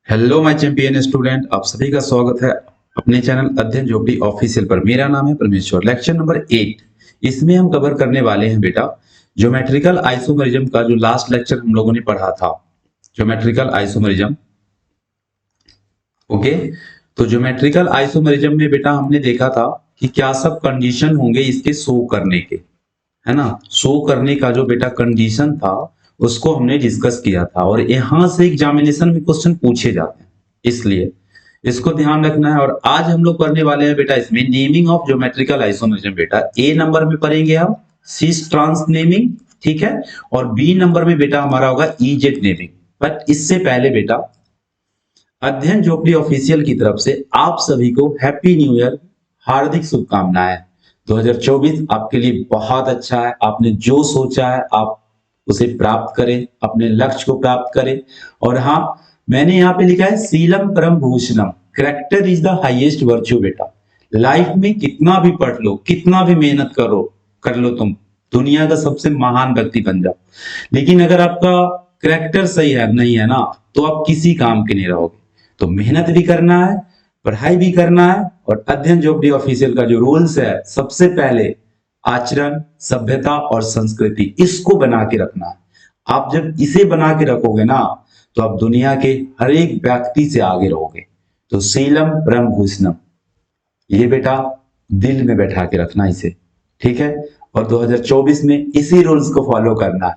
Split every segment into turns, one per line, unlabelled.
Hello my champion student, आप सभी का स्वागत है अपने चैनल अध्ययन जोबड़ी ऑफिशियल पर। मेरा नाम है परमेश्वर। लेक्चर नंबर 8 इसमें हम कवर करने वाले हैं बेटा ज्योमेट्रिकल आइसोमेरिज्म का जो लास्ट लेक्चर हम लोगों ने पढ़ा था। Geometrical isomerism. ओके, तो ज्योमेट्रिकल आइसोमेरिज्म में बेटा हमने देखा था कि क्या सब कंडीशन होंगे इसके शो करने के, है ना। शो करने का जो बेटा कंडीशन था उसको हमने डिस्कस किया था, और यहां से एग्जामिनेशन में क्वेश्चन पूछे जाते हैं, इसलिए इसको ध्यान रखना है। और आज हम लोग करने वाले हैं बेटा इसमें नेमिंग ऑफ ज्योमेट्रिकल आइसोमेरिज्म। बेटा ए नंबर में पढ़ेंगे हम सिस ट्रांस नेमिंग, ठीक है, और बी नंबर में बेटा हमारा होगा इजेड नेमिंग। बट इससे पहले बेटा अध्ययन जोपड़ी ऑफिशियल की तरफ से आप सभी को हैप्पी न्यू ईयर, हार्दिक शुभकामनाएं। 2024 आपके लिए बहुत अच्छा है। आपने जो सोचा है आप उसे प्राप्त करें, अपने लक्ष्य को प्राप्त करें। और हाँ, मैंने यहाँ पे लिखा है शीलम परम भूषणम, character is the highest virtue. बेटा लाइफ में कितना भी पढ़ लो, कितना भी मेहनत कर लो, तुम दुनिया का सबसे महान व्यक्ति बन जाओ, लेकिन अगर आपका करेक्टर सही है नहीं है ना, तो आप किसी काम के नहीं रहोगे। तो मेहनत भी करना है, पढ़ाई भी करना है, और अध्ययन जोपड़ी ऑफिशियल का जो रूल्स है, सबसे पहले आचरण, सभ्यता और संस्कृति, इसको बना के रखना है। आप जब इसे बना के रखोगे ना, तो आप दुनिया के हर एक व्यक्ति से आगे रहोगे। तो शीलम परम भूषणम, ये बेटा दिल में बैठा के रखना इसे, ठीक है। और 2024 में इसी रूल्स को फॉलो करना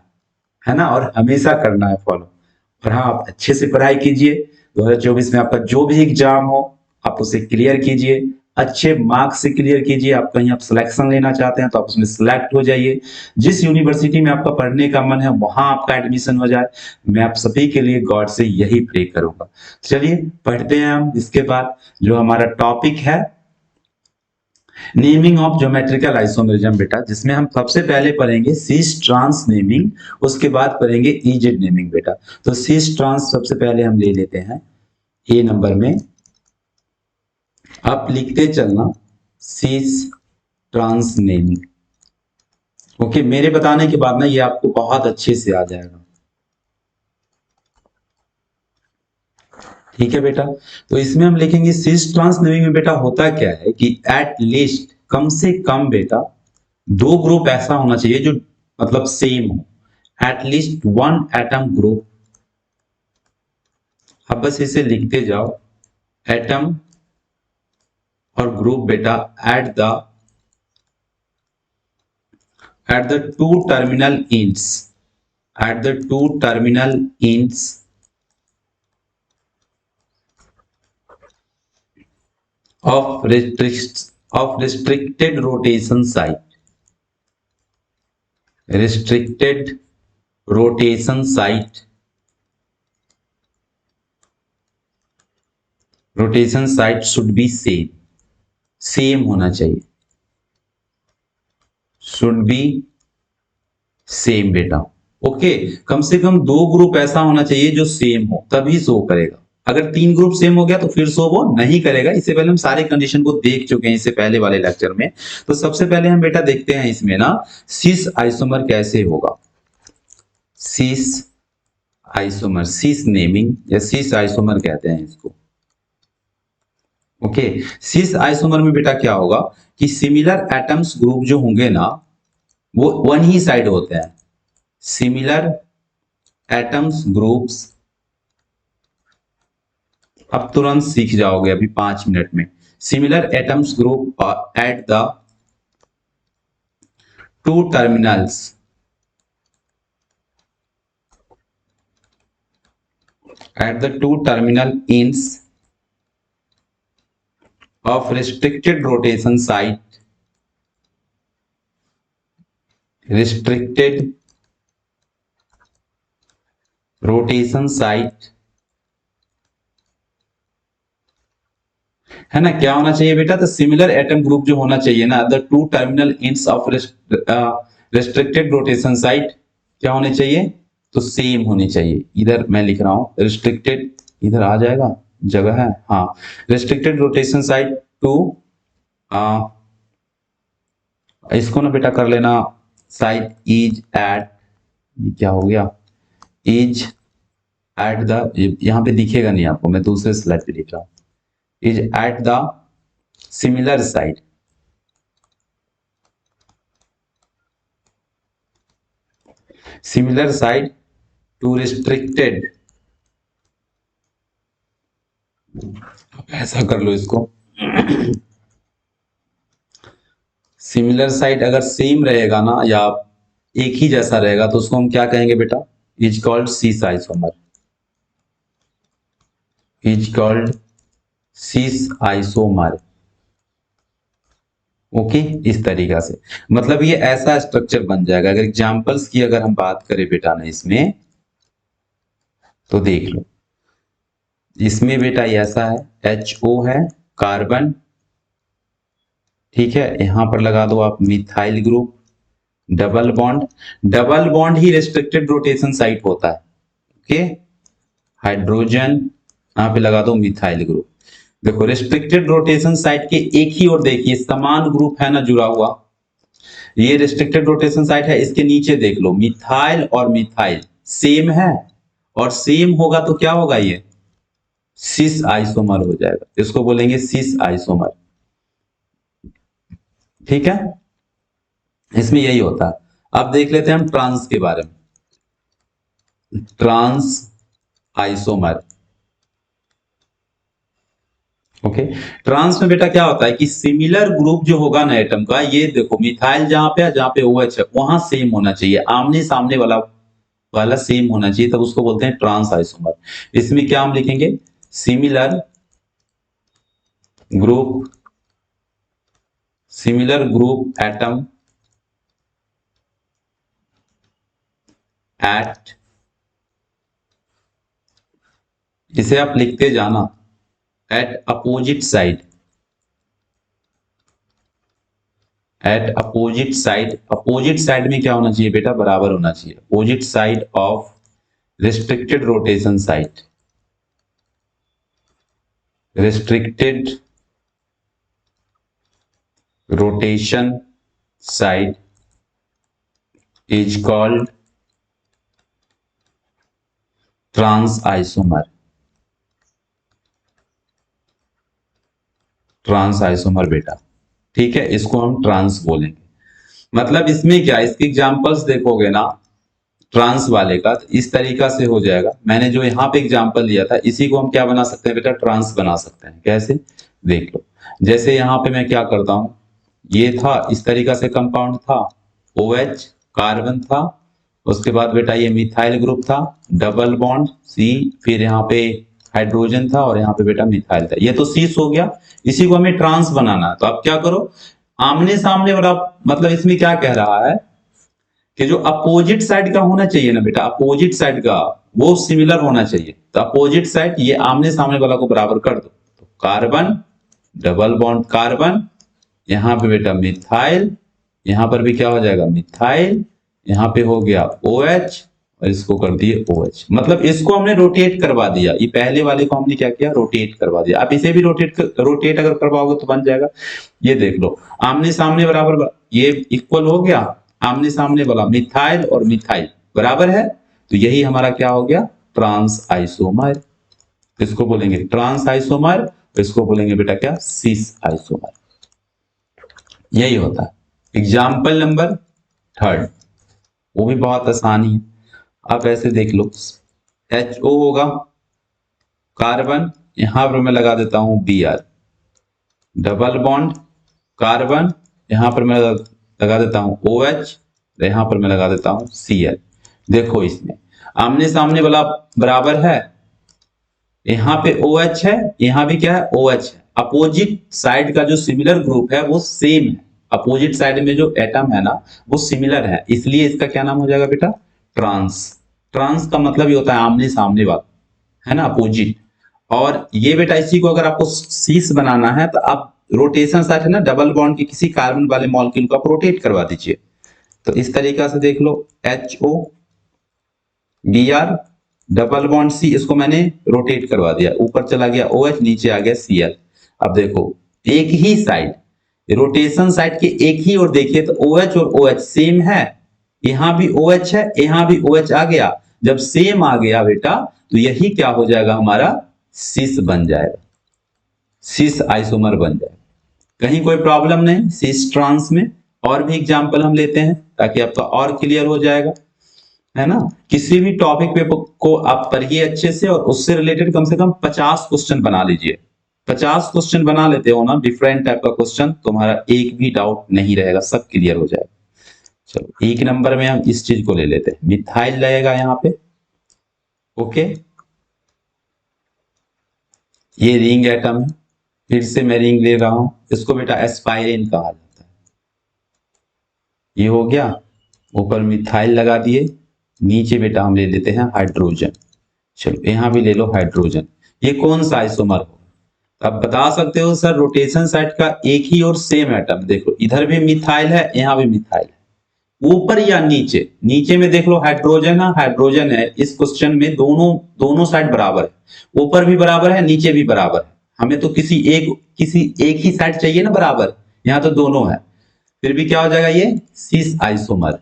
है ना, और हमेशा करना है फॉलो। और हाँ, आप अच्छे से पढ़ाई कीजिए। 2024 में आपका जो भी एग्जाम हो आप उसे क्लियर कीजिए, अच्छे मार्क्स से क्लियर कीजिए। आप कहीं आप सिलेक्शन लेना चाहते हैं तो आप उसमें सिलेक्ट हो जाइए। जिस यूनिवर्सिटी में आपका पढ़ने का मन है वहां आपका एडमिशन हो जाए। मैं आप सभी के लिए गॉड से यही प्रे करूंगा। चलिए पढ़ते हैं हम इसके बाद जो हमारा टॉपिक है नेमिंग ऑफ ज्योमेट्रिकल आइसोमेरिज्म। बेटा जिसमें हम सबसे पहले पढ़ेंगे सिस ट्रांस नेमिंग, उसके बाद पढ़ेंगे इजेड नेमिंग। बेटा तो सिस ट्रांस सबसे पहले हम ले लेते हैं ए नंबर में। आप लिखते चलना सिस ट्रांस नेमिंग। ओके, मेरे बताने के बाद ना ये आपको बहुत अच्छे से आ जाएगा, ठीक है बेटा। तो इसमें हम लिखेंगे सिस ट्रांस नेमिंग में बेटा होता क्या है कि एट लीस्ट, कम से कम बेटा दो ग्रुप ऐसा होना चाहिए जो मतलब सेम हो। At least one atom group. अब बस इसे लिखते जाओ, एटम और ग्रुप बेटा at the two terminal ends, at the two terminal ends of restricted rotation site, restricted rotation site, rotation site should be same, same होना चाहिए, शुड बी सेम बेटा। ओके, कम से कम दो ग्रुप ऐसा होना चाहिए जो सेम हो, तभी शो करेगा। अगर तीन ग्रुप सेम हो गया तो फिर शो वो नहीं करेगा। इससे पहले हम सारे कंडीशन को देख चुके हैं इससे पहले वाले लेक्चर में। तो सबसे पहले हम बेटा देखते हैं इसमें ना सिस आइसोमर कैसे होगा। सिस आइसोमर, सिस नेमिंग या सिस आइसोमर कहते हैं इसको। ओके, सिस आइसोमर में बेटा क्या होगा कि सिमिलर एटम्स ग्रुप जो होंगे ना वो वन ही साइड होते हैं। सिमिलर एटम्स ग्रुप्स, अब तुरंत सीख जाओगे अभी 5 मिनट में। Similar atoms group at the two terminals, at the two terminal ends of restricted rotation site, restricted rotation site, है ना। क्या होना चाहिए बेटा, तो सिमिलर एटम ग्रुप जो होना चाहिए ना the two terminal ends of restricted rotation site क्या होने चाहिए, तो सेम होनी चाहिए। इधर मैं लिख रहा हूं रिस्ट्रिक्टेड, इधर आ जाएगा, जगह है, हाँ। रेस्ट्रिक्टेड रोटेशन साइट टू, इसको ना बेटा कर लेना साइट इज एट, ये क्या हो गया, इज एट द, यहाँ पे दिखेगा नहीं आपको, मैं दूसरे स्लाइड पे लिख रहा हूं, is at the similar side, similar side to restricted, ऐसा कर लो इसको, सिमिलर साइड अगर सेम रहेगा ना या एक ही जैसा रहेगा तो उसको हम क्या कहेंगे बेटा, is called cis isomer, is called cis isomer. Okay, इस तरीका से मतलब ये ऐसा स्ट्रक्चर बन जाएगा। अगर एग्जांपल्स की अगर हम बात करें बेटा ना इसमें, तो देख लो इसमें बेटा ये ऐसा है, HO है, कार्बन, ठीक है, यहां पर लगा दो आप methyl group, double bond, double bond ही रेस्ट्रिक्टेड रोटेशन साइट होता है। ओके, हाइड्रोजन, यहां पे लगा दो मिथाइल ग्रुप। देखो रेस्ट्रिक्टेड रोटेशन साइट के एक ही ओर देखिए समान ग्रुप है ना जुड़ा हुआ, ये रेस्ट्रिक्टेड रोटेशन साइट है, इसके नीचे देख लो मिथाइल और मिथाइल सेम है, और सेम होगा तो क्या होगा, ये सिस आइसोमर हो जाएगा, इसको बोलेंगे सिस आइसोमर। ठीक है, इसमें यही होता है। अब देख लेते हैं हम ट्रांस के बारे में, ट्रांस आइसोमर। ओके, ट्रांस में बेटा क्या होता है कि सिमिलर ग्रुप जो होगा ना एटम का, ये देखो मिथाइल जहां पे है, जहां पे OH है वहां सेम होना चाहिए, आमने सामने वाला वाला सेम होना चाहिए, तब उसको बोलते हैं ट्रांस आइसोमर। इसमें क्या हम लिखेंगे, similar group, similar group atom at, इसे आप लिखते जाना, at opposite side, at opposite side, opposite side में क्या होना चाहिए बेटा, बराबर होना चाहिए, opposite side of restricted rotation site, restricted rotation site is called trans isomer, trans isomer बेटा, ठीक है, इसको हम ट्रांस बोलेंगे। मतलब इसमें क्या, इसके एग्जांपल्स देखोगे ना ट्रांस वाले का, तो इस तरीका से हो जाएगा। मैंने जो यहाँ पे एग्जांपल लिया था इसी को हम क्या बना सकते हैं बेटा, ट्रांस बना सकते हैं। कैसे, देख लो, जैसे यहाँ पे मैं क्या करता हूं, ये था इस तरीका से कंपाउंड था, OH कार्बन था, उसके बाद बेटा ये मिथाइल ग्रुप था, डबल बॉन्ड C, फिर यहाँ पे हाइड्रोजन था और यहाँ पे बेटा मिथाइल था, ये तो सीस हो गया। इसी को हमें ट्रांस बनाना है, तो आप क्या करो, आमने सामने वाला, मतलब इसमें क्या कह रहा है कि जो अपोजिट साइड का होना चाहिए ना बेटा, अपोजिट साइड का वो सिमिलर होना चाहिए, तो अपोजिट साइड ये आमने सामने वाला को बराबर कर दो, तो कार्बन, डबल बॉन्ड कार्बन, यहां पे बेटा मिथाइल, यहां पर भी क्या हो जाएगा मिथाइल, यहां पे हो गया OH और इसको कर दिए OH। मतलब इसको हमने रोटेट करवा दिया, ये पहले वाले को हमने क्या किया, रोटेट करवा दिया। आप इसे भी रोटेट अगर करवाओगे तो बन जाएगा। ये देख लो, आमने सामने बराबर, ये इक्वल हो गया, आमने सामने वाला मिथाइल और मिथाइल बराबर है, तो यही हमारा क्या हो गया, ट्रांस आइसोमर। इसको बोलेंगे ट्रांस आइसोमर, इसको बोलेंगे बेटा क्या, सिस आइसोमर। यही होता है। एग्जाम्पल नंबर 3, वो भी बहुत आसान ही है। आप ऐसे देख लो, HO होगा, कार्बन, यहां पर मैं लगा देता हूं Br, डबल बॉन्ड कार्बन, यहां पर मैं लगा देता हूं OH, यहां पर मैं लगा देता हूं Cl। देखो इसमें आमने सामने वाला बराबर है, यहां पे OH है, यहां भी क्या है OH है, अपोजिट साइड का जो सिमिलर ग्रुप है वो सेम है, अपोजिट साइड में जो एटम है ना वो सिमिलर है, इसलिए इसका क्या नाम हो जाएगा बेटा, ट्रांस। ट्रांस का मतलब ये होता है आमने सामने वाला, है ना, अपोजिट। और ये बेटा इसी को अगर आपको सीस बनाना है तो आप रोटेशन साइड है ना डबल बॉन्ड के किसी कार्बन वाले मॉलिक्यूल को आप रोटेट करवा दीजिए। तो इस तरीका से देख लो, HO Br double bond C, इसको मैंने रोटेट करवा दिया, ऊपर चला गया OH, नीचे आ गया Cl। अब देखो एक ही साइड, रोटेशन साइड के एक ही ओर देखिए तो OH और OH सेम है, यहां भी OH है, यहां भी OH आ गया, जब सेम आ गया बेटा तो यही क्या हो जाएगा, हमारा सिस बन जाएगा, सिस आइसोमर बन जाएगा। कहीं कोई प्रॉब्लम नहीं सिस ट्रांस में। और भी एग्जांपल हम लेते हैं ताकि आपका और क्लियर हो जाएगा, है ना। किसी भी टॉपिक पे को आप पढ़िए अच्छे से और उससे रिलेटेड कम से कम 50 क्वेश्चन बना लीजिए। 50 क्वेश्चन बना लेते हो ना डिफरेंट टाइप का क्वेश्चन, तुम्हारा एक भी डाउट नहीं रहेगा, सब क्लियर हो जाएगा। चलो एक नंबर में हम इस चीज को ले लेते हैं, मिथाइल लगेगा यहाँ पे। ओके, ये रिंग एटम है, फिर से मैं रिंग ले रहा हूं, इसको बेटा एस्पाइरिन कहा जाता है। ये हो गया, ऊपर मिथाइल लगा दिए, नीचे बेटा हम ले लेते हैं हाइड्रोजन। चलो यहां भी ले लो हाइड्रोजन। ये कौन सा आइसोमर हो, अब बता सकते हो सर रोटेशन साइड का एक ही और सेम एटम। देख लो इधर भी मिथाइल है, यहाँ भी मिथाइल है, ऊपर या नीचे। नीचे में देख लो हाइड्रोजन है, हाइड्रोजन है। इस क्वेश्चन में दोनों साइड बराबर है, ऊपर भी बराबर है नीचे भी बराबर है। हमें तो किसी एक ही साइड चाहिए ना बराबर, यहाँ तो दोनों है। फिर भी क्या हो जाएगा, ये सिस आइसोमर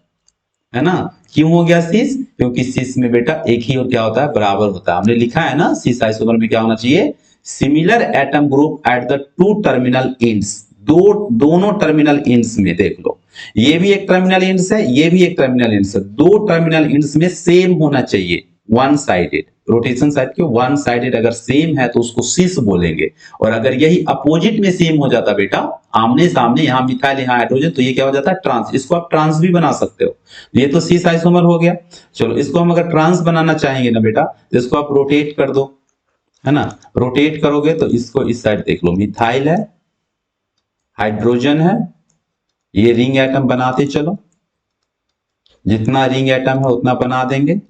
है ना। क्यों हो गया सिस, क्योंकि सिस में बेटा एक ही और क्या होता है, बराबर होता है। हमने लिखा है ना सिस आइसोमर में क्या होना चाहिए, similar atom group at the two terminal ends. दोनों टर्मिनल एंड्स में देख लो, ये भी एक टर्मिनल एंड्स है, ये भी एक टर्मिनल एंड्स है, दो टर्मिनल एंड्स में सेम होना चाहिए, वन साइडेड। रोटेशन साइड के वन साइडेड अगर सेम है तो उसको सिस बोलेंगे। और अगर यही अपोजिट में सेम हो जाता बेटा, आमने सामने, यहाँ मिथाइल यहाँ हाइड्रोजन, तो ये क्या हो जाता है, ट्रांस। इसको आप ट्रांस भी बना सकते हो, ये तो सिस आइसोमर हो गया। चलो इसको हम अगर ट्रांस बनाना चाहेंगे ना बेटा, तो इसको आप रोटेट कर दो, है ना। रोटेट करोगे तो इसको इस साइड देख लो, मिथाइल है, हाइड्रोजन है, ये रिंग एटम बनाते चलो, जितना रिंग एटम है उतना बना देंगे,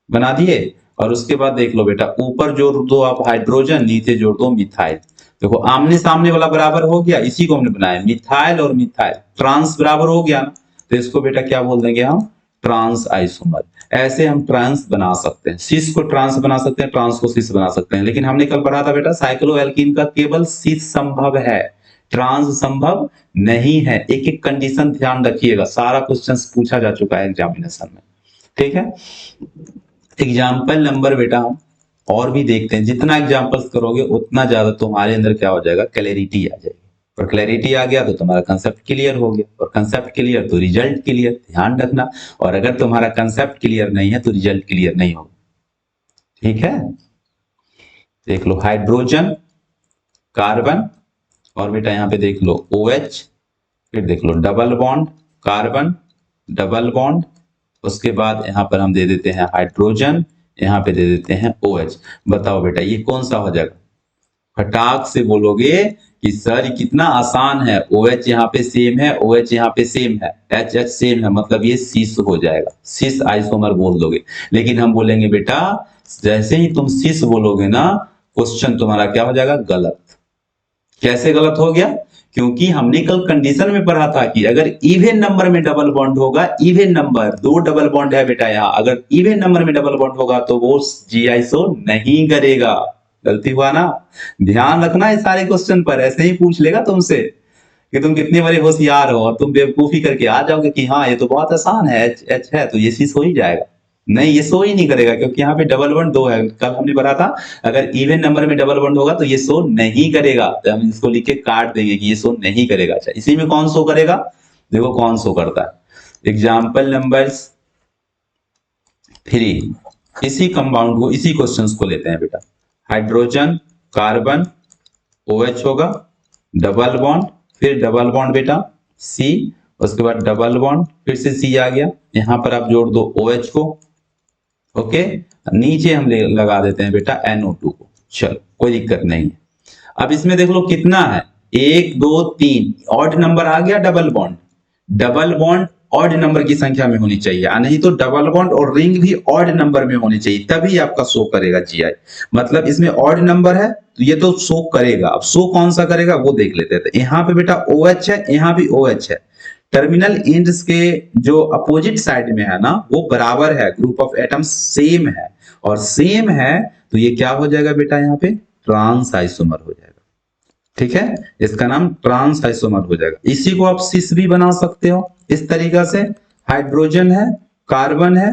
बना दिए। और उसके बाद देख लो बेटा, ऊपर जोड़ दो आप हाइड्रोजन, नीचे जोड़ दो मिथाइल। देखो आमने सामने वाला बराबर हो गया, इसी को हमने बनाया मिथाइल और मिथाइल, ट्रांस बराबर हो गया ना, तो इसको बेटा क्या बोल देंगे हम, ट्रांस आइसोमर। ऐसे हम ट्रांस बना सकते हैं, सिस को ट्रांस बना सकते हैं, ट्रांस को सिस बना सकते हैं। लेकिन हमने कल पढ़ा था बेटा साइक्लोएल्कीन का केवल सिस संभव है, ट्रांस संभव नहीं है। एक एक कंडीशन ध्यान रखिएगा, सारा क्वेश्चन पूछा जा चुका है एग्जामिनेशन में, ठीक है। एग्जाम्पल नंबर बेटा हम और भी देखते हैं, जितना एग्जाम्पल्स करोगे उतना ज्यादा तुम्हारे अंदर क्या हो जाएगा, क्लैरिटी आ जाएगी। और क्लैरिटी आ गया तो तुम्हारा कंसेप्ट क्लियर हो गया, और कंसेप्ट क्लियर तो रिजल्ट क्लियर, ध्यान रखना। और अगर तुम्हारा कंसेप्ट क्लियर नहीं है तो रिजल्ट क्लियर नहीं होगा, ठीक है। देख लो हाइड्रोजन, कार्बन, और बेटा यहाँ पे देख लो OH, फिर देख लो double bond, carbon, double bond, उसके बाद यहाँ पर हम दे देते हैं हाइड्रोजन, यहाँ पे दे देते हैं OH। बताओ बेटा ये कौन सा हो जाएगा, फटाक से बोलोगे कि सर कितना आसान है, OH यहाँ पे सेम है, OH यहाँ पे सेम है, HH सेम है, मतलब ये सिस हो जाएगा, सिस आइसोमर बोल दोगे। लेकिन हम बोलेंगे बेटा जैसे ही तुम सिस बोलोगे ना, क्वेश्चन तुम्हारा क्या हो जाएगा, गलत। कैसे गलत हो गया, क्योंकि हमने कल कंडीशन में पढ़ा था कि अगर इवन नंबर में डबल बॉन्ड होगा, इवन नंबर, दो डबल बॉन्ड है बेटा यहाँ, अगर इवन नंबर में डबल बॉन्ड होगा तो वो जी आइसो नहीं करेगा। गलती हुआ ना, ध्यान रखना इस सारे क्वेश्चन पर, ऐसे ही पूछ लेगा तुमसे कि तुम कितने बड़े होशियार हो, और तुम बेवकूफी करके आ जाओगे कि हाँ ये तो बहुत आसान है, एच है तो ये चीज हो ही जाएगा। नहीं, ये शो ही नहीं करेगा, क्योंकि यहाँ पे डबल बॉन्ड दो है। कल हमने पढ़ा था अगर इवन नंबर में डबल बॉन्ड होगा तो ये शो नहीं करेगा, तो हम इसको लिख के काट देंगे कि ये शो नहीं करेगा। अच्छा इसी में कौन शो करेगा, देखो कौन शो करता है। एग्जाम्पल नंबर 3, इसी कंपाउंड को, इसी क्वेश्चन को लेते हैं बेटा। हाइड्रोजन, कार्बन, OH होगा, डबल बॉन्ड, फिर डबल बॉन्ड बेटा C, उसके बाद डबल बॉन्ड, फिर से C आ गया, यहाँ पर आप जोड़ दो OH को, ओके। नीचे हम लगा देते हैं बेटा NO2 को, चलो कोई दिक्कत नहीं है। अब इसमें देख लो कितना है, 1 2 3, ऑड नंबर आ गया, double bond. Double bond odd number की संख्या में होनी चाहिए, नहीं तो डबल बॉन्ड और रिंग भी ऑड नंबर में होनी चाहिए, तभी आपका शो करेगा GI। मतलब इसमें ऑड नंबर है तो ये तो शो करेगा। अब शो कौन सा करेगा वो देख लेते हैं। यहाँ पे बेटा OH है, यहाँ भी OH है, टर्मिनल एंड्स के जो अपोजिट साइड में है ना वो बराबर है, ग्रुप ऑफ एटम सेम है, और सेम है तो ये क्या हो जाएगा बेटा, यहाँ पे ट्रांस आइसोमर हो जाएगा, ठीक है। इसका नाम ट्रांस आइसोमर हो जाएगा। इसी को आप सिस भी बना सकते हो इस तरीका से। हाइड्रोजन है, कार्बन है,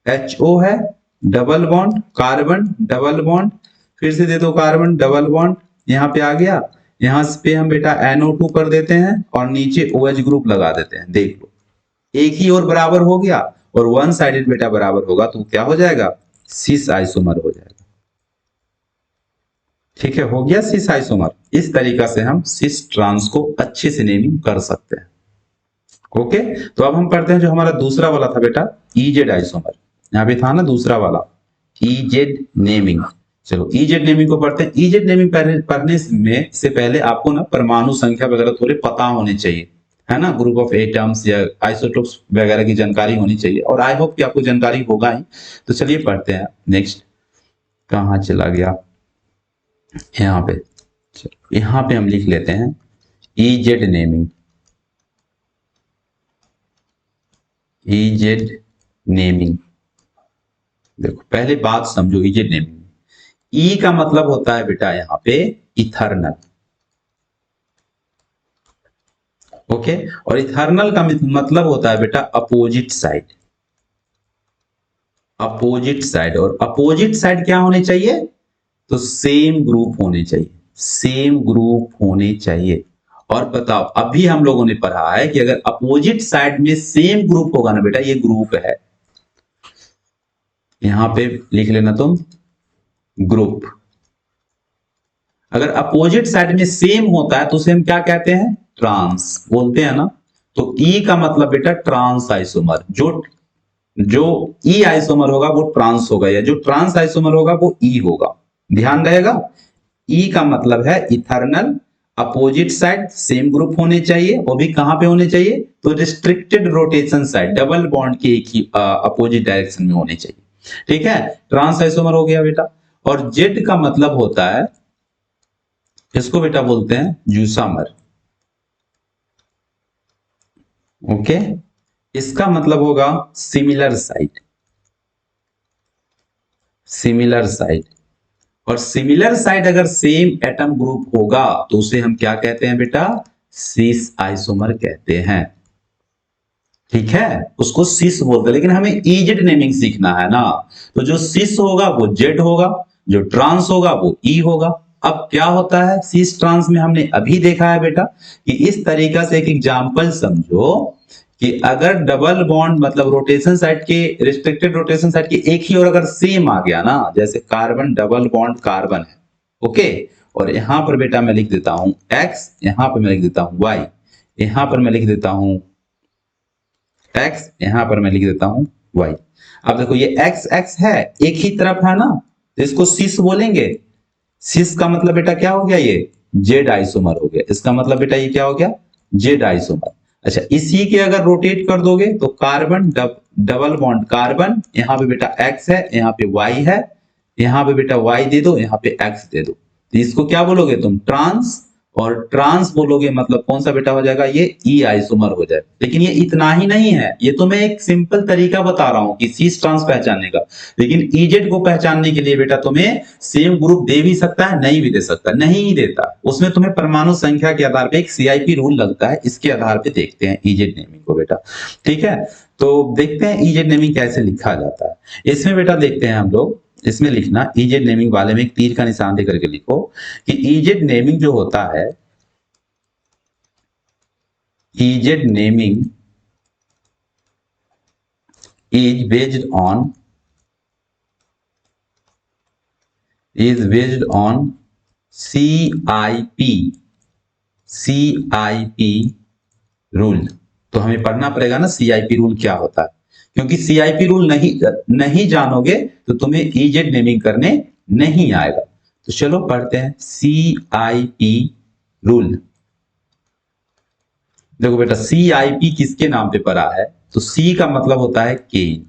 HO है, double bond carbon double bond, फिर से दे दो कार्बन डबल बॉन्ड, यहाँ पे आ गया। यहाँ पे हम बेटा NO2 कर देते हैं और नीचे OH ग्रुप लगा देते हैं। देख लो एक ही और बराबर हो गया, और वन साइडेड बेटा बराबर होगा तो क्या हो जाएगा, सिस आइसोमर हो जाएगा। ठीक है, हो गया सिस आइसोमर। इस तरीका से हम सिस ट्रांस को अच्छे से नेमिंग कर सकते हैं। ओके, तो अब हम पढ़ते हैं जो हमारा दूसरा वाला था बेटा, EZ आइसोमर। यहाँ पे था ना दूसरा वाला, EZ नेमिंग। चलो EZ नेमिंग को पढ़ते हैं। EZ नेमिंग पढ़ने में से पहले आपको ना परमाणु संख्या वगैरह थोड़े पता होने चाहिए, है ना, ग्रुप ऑफ एटम्स या आइसोटोप्स वगैरह की जानकारी होनी चाहिए, और आई होप कि आपको जानकारी होगा ही। तो चलिए पढ़ते हैं। नेक्स्ट कहाँ चला गया, यहाँ पे, यहाँ पे हम लिख लेते हैं EZ नेमिंग। EZ नेमिंग, देखो पहले बात समझो। EZ नेमिंग, ई का मतलब होता है बेटा यहाँ पे इथर्नल। ओके, और इथर्नल का मतलब होता है बेटा अपोजिट साइड। अपोजिट साइड, और अपोजिट साइड क्या होने चाहिए, तो सेम ग्रुप होने चाहिए, सेम ग्रुप होने चाहिए। और बताओ अभी हम लोगों ने पढ़ा है कि अगर अपोजिट साइड में सेम ग्रुप होगा ना बेटा, ये ग्रुप है, यहां पे लिख लेना तुम ग्रुप। अगर अपोजिट साइड में सेम होता है तो उसे हम क्या कहते हैं, ट्रांस बोलते हैं ना। तो ई का मतलब बेटा ट्रांस आइसोमर, जो ई आइसोमर होगा वो ट्रांस होगा, या जो ट्रांस आइसोमर होगा वो ई होगा। ध्यान रहेगा, ई का मतलब है इथर्नल, अपोजिट साइड सेम ग्रुप होने चाहिए, वो भी कहां पे होने चाहिए, तो restricted rotation side, double bond के एक ही अपोजिट डायरेक्शन में होने चाहिए। ठीक है, ट्रांस आइसोमर हो गया बेटा। और जेड का मतलब होता है, इसको बेटा बोलते हैं जूसामर। ओके, इसका मतलब होगा सिमिलर साइड, सिमिलर साइड। और सिमिलर साइड अगर सेम एटम ग्रुप होगा तो उसे हम क्या कहते हैं बेटा, सिस आइसोमर कहते हैं। ठीक है, उसको सिस बोलते हैं, लेकिन हमें EZ नेमिंग सीखना है ना। तो जो सिस होगा वो जेड होगा, जो ट्रांस होगा वो ई होगा। अब क्या होता है सिस ट्रांस में, हमने अभी देखा है बेटा कि इस तरीका से एक एग्जांपल समझो कि अगर डबल बॉन्ड मतलब रोटेशन साइड के, रिस्ट्रिक्टेड रोटेशन साइड के एक ही और अगर सेम आ गया ना, जैसे कार्बन डबल बॉन्ड कार्बन है, ओके, और यहां पर बेटा मैं लिख देता हूं X, यहां पर मैं लिख देता हूं Y, यहां पर मैं लिख देता हूं X, यहां पर मैं लिख देता हूं Y। अब देखो ये X X है, एक ही तरफ है ना, तो इसको सिस बोलेंगे। सिस का मतलब बेटा क्या हो गया, ये जेड आइसोमर हो गया। इसका मतलब बेटा ये क्या हो गया, जेड आइसोमर। अच्छा, इसी के अगर रोटेट कर दोगे तो कार्बन डबल बॉन्ड कार्बन, यहाँ पे बेटा X है, यहाँ पे Y है, यहाँ पे बेटा Y दे दो, यहाँ पे X दे दो, तो इसको क्या बोलोगे तुम, ट्रांस। और ट्रांस बोलोगे मतलब कौन सा बेटा हो जाएगा, ये ई आइसोमर हो जाएगा। लेकिन ये इतना ही नहीं है, ये तो मैं एक सिंपल तरीका बता रहा हूं कि सिस ट्रांस पहचानने का। लेकिन EZ को पहचानने के लिए बेटा तुम्हें सेम ग्रुप दे भी सकता है, नहीं भी दे सकता, नहीं ही देता, उसमें तुम्हें परमाणु संख्या के आधार पर एक CIP रूल लगता है, इसके आधार पर देखते हैं EZ नेमिंग को बेटा। ठीक है, तो देखते हैं EZ नेमिंग कैसे लिखा जाता है। इसमें बेटा देखते हैं हम लोग, इसमें लिखना EZ नेमिंग वाले में एक तीर का निशान देकर के लिखो कि EZ नेमिंग जो होता है, EZ naming is based on CIP rule. तो हमें पढ़ना पड़ेगा ना CIP रूल क्या होता है, क्योंकि CIP रूल नहीं जानोगे तो तुम्हें EZ नेमिंग करने नहीं आएगा। तो चलो पढ़ते हैं CIP रूल। देखो बेटा CIP किसके नाम पे पढ़ा है, तो C का मतलब होता है केन,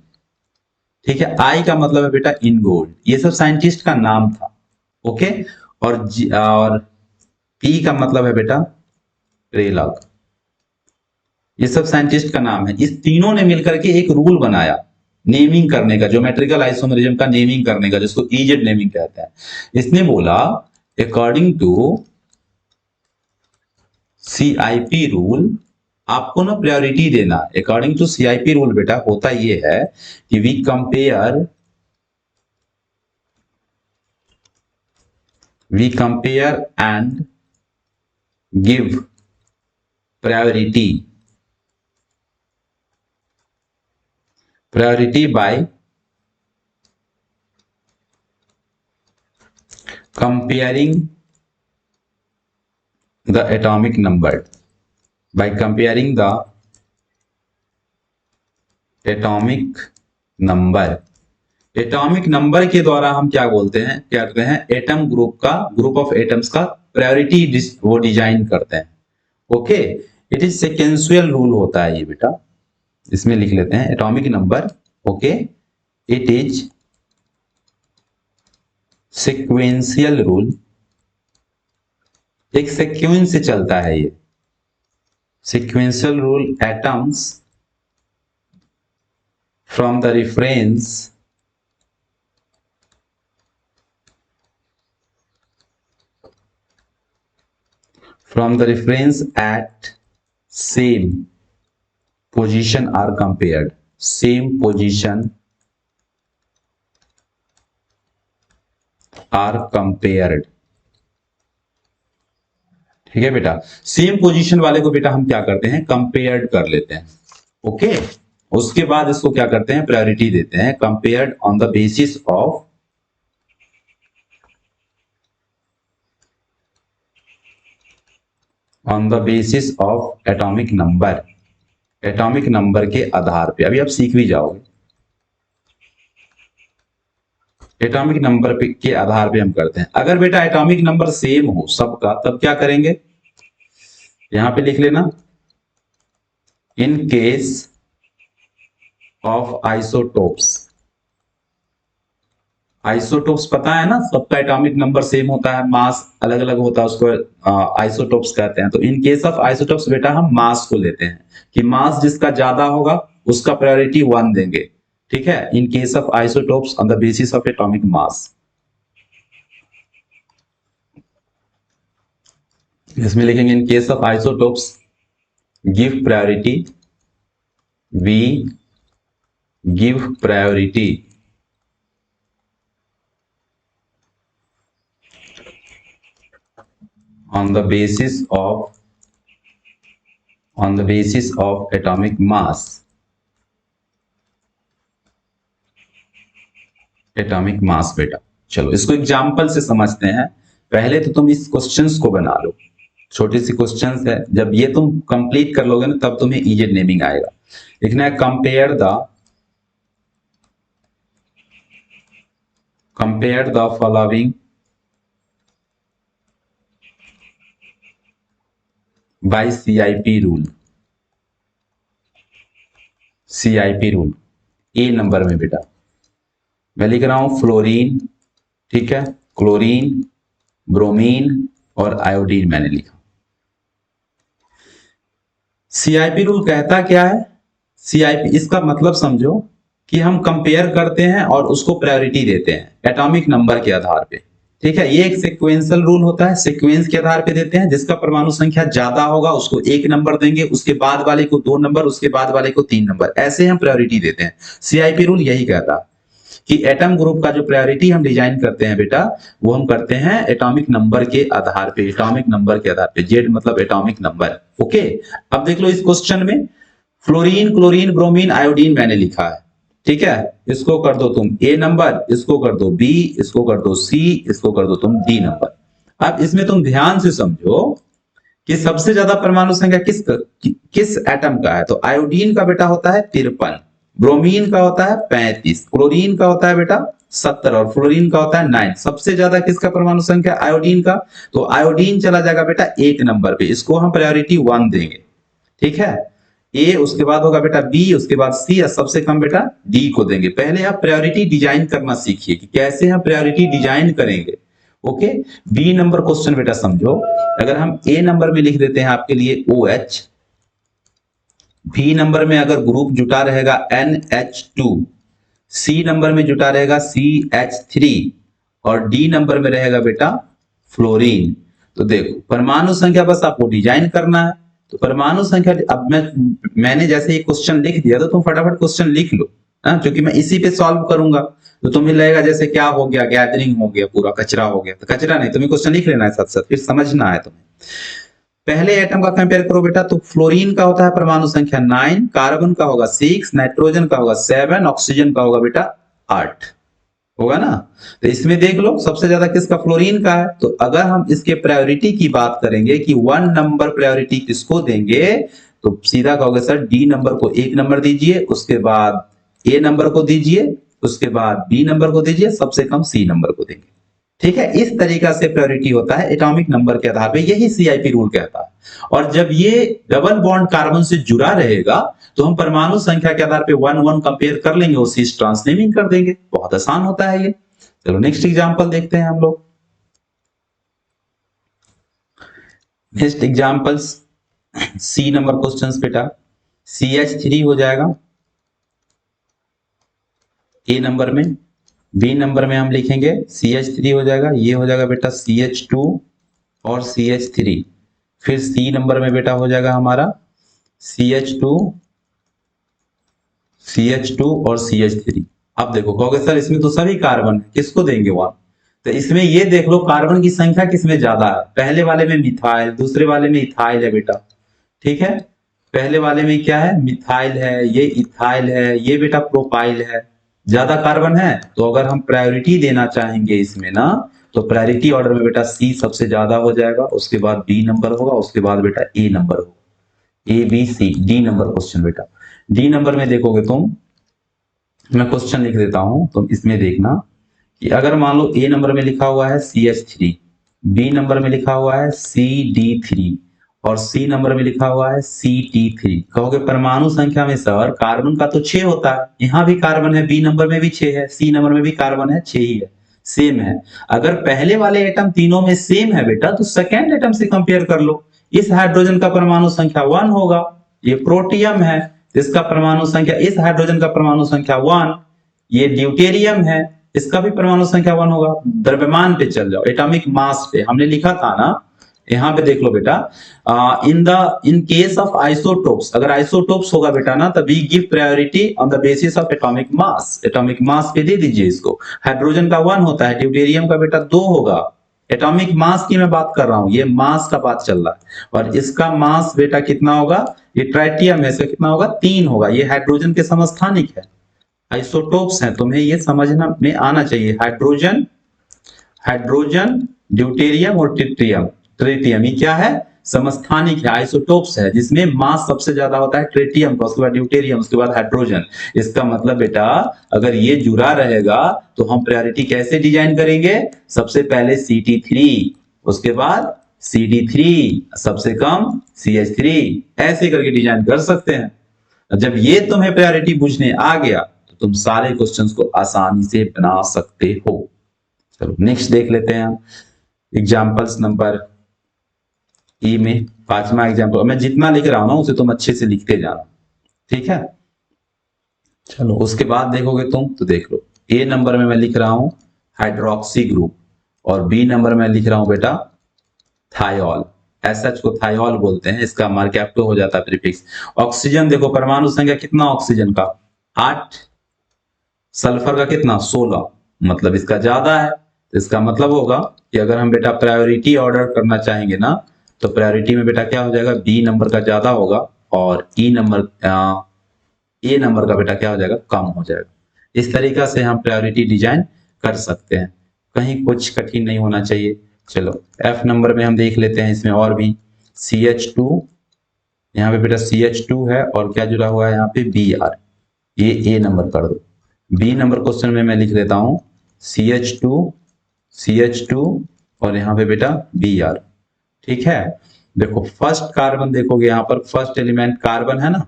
ठीक है, I का मतलब है बेटा इनगोल्ड, ये सब साइंटिस्ट का नाम था। ओके, और P का मतलब है बेटा रेलॉग, ये सब साइंटिस्ट का नाम है। इस तीनों ने मिलकर के एक रूल बनाया नेमिंग करने का, ज्योमेट्रिकल आइसोमेरिज्म का नेमिंग करने का, जिसको EZ नेमिंग कहते हैं। इसने बोला अकॉर्डिंग टू CIP रूल आपको ना प्रायोरिटी देना अकॉर्डिंग टू सीआईपी रूल बेटा होता ये है कि we compare and give priority by comparing the atomic number by comparing the atomic number के द्वारा हम क्या बोलते हैं, क्या करते हैं, एटम ग्रुप ऑफ एटम्स का प्रायोरिटी वो डिजाइन करते हैं। Okay, it is sequential rule होता है ये बेटा, इसमें लिख लेते हैं atomic number. Okay, it is sequential rule, एक सीक्वेंस से चलता है ये sequential rule. Atoms from the reference at same position are compared, same position are compared। ठीक है बेटा, सेम पोजीशन वाले को बेटा हम क्या करते हैं, कंपेयर्ड कर लेते हैं। ओके, उसके बाद इसको क्या करते हैं, प्रायोरिटी देते हैं। Compared on the basis of atomic number, atomic number के आधार पे। अभी आप सीख भी जाओगे, एटॉमिक नंबर के आधार पे हम करते हैं। अगर बेटा एटॉमिक नंबर सेम हो सबका, तब क्या करेंगे, यहां पे लिख लेना, इन केस ऑफ आइसोटोप्स। आइसोटोप्स पता है ना, सबका एटॉमिक नंबर सेम होता है, मास अलग अलग होता है, उसको आइसोटोप्स कहते हैं। तो इन केस ऑफ आइसोटोप्स बेटा हम मास को लेते हैं कि मास जिसका ज्यादा होगा उसका प्रायोरिटी 1 देंगे। ठीक है, in case of isotopes on the basis of atomic mass. इसमें लिखेंगे in case of isotopes give priority, we give priority on the basis of atomic mass, atomic mass बेटा। चलो इसको एग्जाम्पल से समझते हैं। पहले तो तुम इस क्वेश्चंस को बना लो, छोटी सी क्वेश्चंस है, जब ये तुम कंप्लीट कर लोगे ना तब तुम्हें इजी नेमिंग आएगा। लिखना है compare the following bye CIP rule. CIP rule A number में बेटा मैं लिख रहा हूं फ्लोरीन, ठीक है, क्लोरीन, ब्रोमीन और आयोडीन मैंने लिखा। सीआईपी रूल कहता क्या है, सीआईपी इसका मतलब समझो कि हम कंपेयर करते हैं और उसको प्रायोरिटी देते हैं एटॉमिक नंबर के आधार पे। ठीक है, ये एक सीक्वेंशियल रूल होता है, सीक्वेंस के आधार पे देते हैं। जिसका परमाणु संख्या ज्यादा होगा उसको 1 नंबर देंगे, उसके बाद वाले को 2 नंबर, उसके बाद वाले को 3 नंबर, ऐसे हम प्रायोरिटी देते हैं। सीआईपी रूल यही कहता है कि एटम ग्रुप का जो प्रायोरिटी हम डिजाइन करते हैं बेटा, वो हम करते हैं एटॉमिक नंबर के आधार पे, एटॉमिक नंबर के आधार पे, जेड मतलब एटॉमिक नंबर। ओके, अब देख लो इस क्वेश्चन में फ्लोरीन, क्लोरीन, ब्रोमीन, आयोडीन मैंने लिखा है। ठीक है, इसको कर दो तुम ए नंबर, इसको कर दो बी, इसको कर दो सी, इसको कर दो तुम डी नंबर। अब इसमें तुम ध्यान से समझो कि सबसे ज्यादा परमाणु संख्या किस एटम का है। तो आयोडीन का बेटा होता है 53, ब्रोमीन का होता है 35, क्लोरीन का होता है बेटा 70 और फ्लोरीन का होता है 9। सबसे ज्यादा किसका परमाणु संख्या, आयोडीन का। तो आयोडीन चला जाएगा बेटा 1 नंबर पे, इसको हम प्रायोरिटी 1 देंगे। ठीक है, ए, उसके बाद होगा बेटा बी, उसके बाद सी और सबसे कम बेटा डी को देंगे। पहले आप प्रायोरिटी डिजाइन करना सीखिए कि कैसे हम प्रायोरिटी डिजाइन करेंगे। ओके, बी नंबर क्वेश्चन बेटा समझो, अगर हम ए नंबर में लिख देते हैं आपके लिए OH, बी नंबर में अगर ग्रुप जुटा रहेगा NH2, सी नंबर में जुटा रहेगा CH3 और डी नंबर में रहेगा बेटा फ्लोरीन। तो देखो परमाणु संख्या बस आपको डिजाइन करना है। तो परमाणु संख्या, अब मैंने जैसे ये क्वेश्चन लिख दिया तो तुम फटाफट क्वेश्चन लिख लो, हाँ, क्योंकि मैं इसी पे सॉल्व करूंगा। तो तुम्हें लगेगा जैसे क्या हो गया, गैदरिंग हो गया, पूरा कचरा हो गया। तो कचरा नहीं, तुम्हें क्वेश्चन लिख लेना है साथ साथ, फिर समझना है तुम्हें। पहले एटम का कंपेयर करो बेटा, तो फ्लोरीन का होता है परमाणु संख्या 9, कार्बन का होगा 6, नाइट्रोजन का होगा 7, ऑक्सीजन का होगा बेटा 8, होगा ना। तो इसमें देख लो सबसे ज्यादा किसका, फ्लोरीन का है। तो अगर हम इसके प्रायोरिटी की बात करेंगे कि 1 नंबर प्रायोरिटी किसको देंगे, तो सीधा कहोगे सर डी नंबर को 1 नंबर दीजिए, उसके बाद ए नंबर को दीजिए, उसके बाद बी नंबर को दीजिए, सबसे कम सी नंबर को देंगे। ठीक है, इस तरीका से प्रायोरिटी होता है एटॉमिक नंबर के आधार पे, यही सीआईपी रूल कहता है। और जब ये डबल बॉन्ड कार्बन से जुड़ा रहेगा तो हम परमाणु संख्या के आधार पे 1-1 कंपेयर कर लेंगे और सीस ट्रांसनेमिंग कर देंगे। बहुत आसान होता है ये। चलो नेक्स्ट एग्जांपल देखते हैं हम लोग। Next examples C number questions बेटा, CH3 हो जाएगा ए नंबर में, बी नंबर में हम लिखेंगे CH3 हो जाएगा, ये हो जाएगा बेटा CH2 और CH3। फिर सी नंबर में बेटा हो जाएगा हमारा CH2 और CH3। अब देखो कहोगे सर इसमें तो सभी कार्बन है, किसको देंगे 1? तो इसमें ये देख लो कार्बन की संख्या किसमें ज्यादा है। पहले वाले में मिथाइल, दूसरे वाले में इथाइल है बेटा। ठीक है, पहले वाले में क्या है, मिथाइल है, ये इथाइल है, ये बेटा प्रोपाइल है। ज्यादा कार्बन है, तो अगर हम प्रायोरिटी देना चाहेंगे इसमें ना, तो प्रायोरिटी ऑर्डर में बेटा सी सबसे ज्यादा हो जाएगा, उसके बाद बी नंबर होगा, उसके बाद बेटा ए नंबर होगा। A B C D number question बेटा। डी नंबर में देखोगे तुम, मैं क्वेश्चन लिख देता हूं, तुम इसमें देखना कि अगर मान लो ए नंबर में लिखा हुआ है CH3, बी नंबर में लिखा हुआ है CD3 और सी नंबर में लिखा हुआ है CT3। कहोगे परमाणु संख्या में सर कार्बन का तो 6 होता है, यहां भी कार्बन है, बी नंबर में भी 6 है, सी नंबर में भी कार्बन है, 6 ही है, सेम है। अगर पहले वाले एटम तीनों में सेम है बेटा, तो सेकेंड एटम से कंपेयर कर लो। इस हाइड्रोजन का परमाणु संख्या 1 होगा, ये प्रोटियम है, इसका परमाणु संख्या, इस हाइड्रोजन का परमाणु संख्या 1, ये ड्यूटेरियम है, इसका भी परमाणु संख्या 1 होगा। द्रव्यमान पे चल जाओ, एटॉमिक मास पे हमने लिखा था ना, यहाँ पे देख लो बेटा, इन केस ऑफ आइसोटोप्स, अगर आइसोटोप्स होगा बेटा ना, तभी give priority on the basis of atomic mass. Atomic mass पे दे दीजिए इसको। हाइड्रोजन का 1 होता है, ड्यूटेरियम का बेटा 2 होगा। एटॉमिक मास की मैं बात कर रहा हूं, ये मास का बात चल रहा है। और इसका मास बेटा कितना होगा, ये ट्राइटियम है, इसका कितना होगा, 3 होगा। ये हाइड्रोजन के समस्थानिक है, आइसोटोप्स हैं, तुम्हें ये समझना में आना चाहिए। हाइड्रोजन, ड्यूटेरियम और ट्रिटियम, ट्रिटियम ये क्या है, समस्थानिक है, आइसोटोप्स है, जिसमें मास सबसे ज्यादा होता है ट्रिटियम का, उसके बाद ड्यूटेरियम, उसके बाद हाइड्रोजन। इसका मतलब बेटा अगर ये जुड़ा रहेगा तो हम प्रायोरिटी कैसे डिजाइन करेंगे, सबसे पहले CT3, उसके बाद CD3, सबसे कम CH3, ऐसे करके डिजाइन कर सकते हैं। जब ये तुम्हें प्रायोरिटी पूछने आ गया तो तुम सारे क्वेश्चंस को आसानी से बना सकते हो। चलो नेक्स्ट देख लेते हैं हम एग्जांपल्स नंबर ई में, 5वां एग्जांपल। मैं जितना लिख रहा हूं ना उसे तुम अच्छे से लिखते जाना, ठीक है। चलो उसके बाद देखोगे तुम, तो देख लो ए नंबर में मैं लिख रहा हूं हाइड्रोक्सी ग्रुप, और बी नंबर में लिख रहा हूं बेटा थायोल। एसएच को थायोल बोलते हैं, इसका मार्कैप्टो हो जाता है प्रीफिक्स। ऑक्सीजन देखो परमाणु संख्या कितना ऑक्सीजन का, 8, सल्फर का कितना 16, मतलब इसका ज्यादा है। तो इसका मतलब होगा कि अगर हम बेटा प्रायोरिटी ऑर्डर करना चाहेंगे ना, तो प्रायोरिटी में बेटा क्या हो जाएगा, बी नंबर का ज्यादा होगा और ए नंबर का बेटा क्या हो जाएगा, कम हो जाएगा। इस तरीका से हम प्रायोरिटी डिजाइन कर सकते हैं, कहीं कुछ कठिन नहीं होना चाहिए। चलो एफ नंबर में हम देख लेते हैं, इसमें और भी CH2, यहाँ पे बेटा CH2 है और क्या जुड़ा हुआ है यहाँ पे Br, ये ए नंबर कर दो। बी नंबर क्वेश्चन में मैं लिख देता हूं CH2 और यहाँ पे बेटा Br, ठीक है। देखो फर्स्ट कार्बन देखोगे, यहाँ पर फर्स्ट एलिमेंट कार्बन है ना,